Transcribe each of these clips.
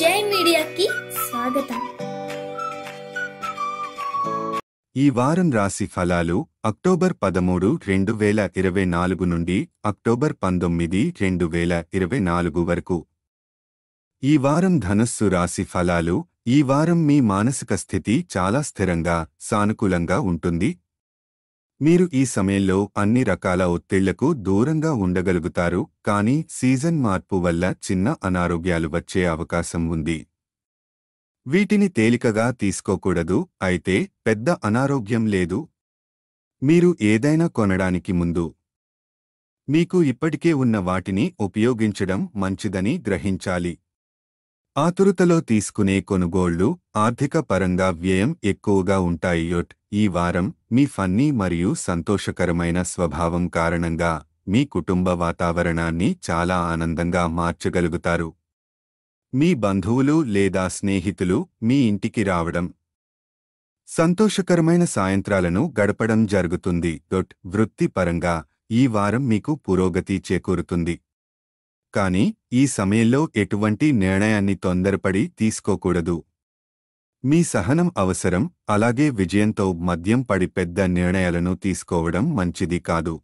జై మీడియాకి స్వాగతం. ఈ వారం రాశి ఫలాలు అక్టోబర్ 13, 2024 నుండి అక్టోబర్ 19, 2024 వరకు. ఈ వారం ధనుస్సు రాశి ఫలాలు. ఈ వారం మీ మానసిక స్థితి చాలా స్థిరంగా, సానుకూలంగా ఉంటుంది. మీరు ఈ సమయంలో అన్ని రకాల ఒత్తిళ్లకు దూరంగా ఉండగలుగుతారు, కానీ సీజన్ మార్పు వల్ల చిన్న అనారోగ్యాలు వచ్చే అవకాశం ఉంది. వీటిని తేలికగా తీసుకోకూడదు, అయితే పెద్ద అనారోగ్యం లేదు. మీరు ఏదైనా కొనడానికి ముందు మీకు ఇప్పటికే ఉన్న వాటిని ఉపయోగించడం మంచిదని గ్రహించాలి. ఆతురుతలో తీసుకునే కొనుగోళ్లు ఆర్థిక పరంగా వ్యయం ఎక్కువగా ఉంటాయి. ఈ వారం మీ ఫన్నీ మరియు సంతోషకరమైన స్వభావం కారణంగా మీ కుటుంబ వాతావరణాన్ని చాలా ఆనందంగా మార్చగలుగుతారు. మీ బంధువులు లేదా స్నేహితులు మీ ఇంటికి రావడం, సంతోషకరమైన సాయంత్రాలను గడపడం జరుగుతుంది. వృత్తిపరంగా ఈ వారం మీకు పురోగతి చేకూరుతుంది. కానీ ఈ సమయంలో ఎటువంటి నిర్ణయాన్ని తొందరపడి తీసుకోకూడదు. మీ సహనం అవసరం, అలాగే విజయంతో మద్యం పడి పెద్ద నిర్ణయాలను తీసుకోవడం మంచిది కాదు.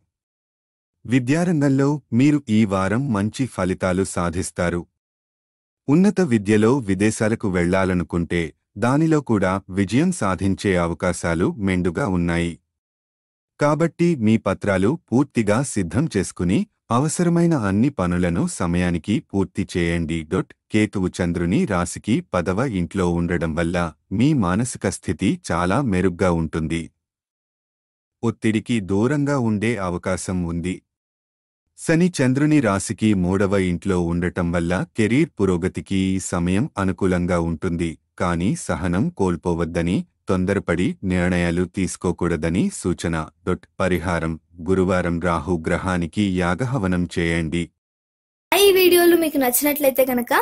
విద్యారంగంలో మీరు ఈ వారం మంచి ఫలితాలు సాధిస్తారు. ఉన్నత విద్యలో విదేశాలకు వెళ్లాలనుకుంటే దానిలో కూడా విజయం సాధించే అవకాశాలు మెండుగా ఉన్నాయి. కాబట్టి మీ పత్రాలు పూర్తిగా సిద్ధం చేసుకుని అవసరమైన అన్ని పనులను సమయానికి పూర్తి చేయండి. కేతువు చంద్రుని రాశికి 10వ ఇంట్లో ఉండడం వల్ల మీ మానసిక స్థితి చాలా మెరుగ్గా ఉంటుంది. ఒత్తిడికి దూరంగా ఉండే అవకాశం ఉంది. శని చంద్రుని రాశికి 3వ ఇంట్లో ఉండటం వల్ల కెరీర్ పురోగతికి ఈ సమయం అనుకూలంగా ఉంటుంది, కానీ సహనం కోల్పోవద్దని, తొందరపడి నిర్ణయాలు తీసుకోకూడదని సూచన. పరిహారం: గురువారం రాహు గ్రహానికి యాగహవనం చేయండి. ఈ వీడియోలు మీకు నచ్చినట్లయితే కనుక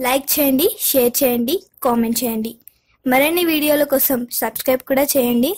లైక్ చేయండి, షేర్ చేయండి, కామెంట్ చేయండి. మరిన్ని వీడియోల కోసం సబ్స్క్రైబ్ కూడా చేయండి.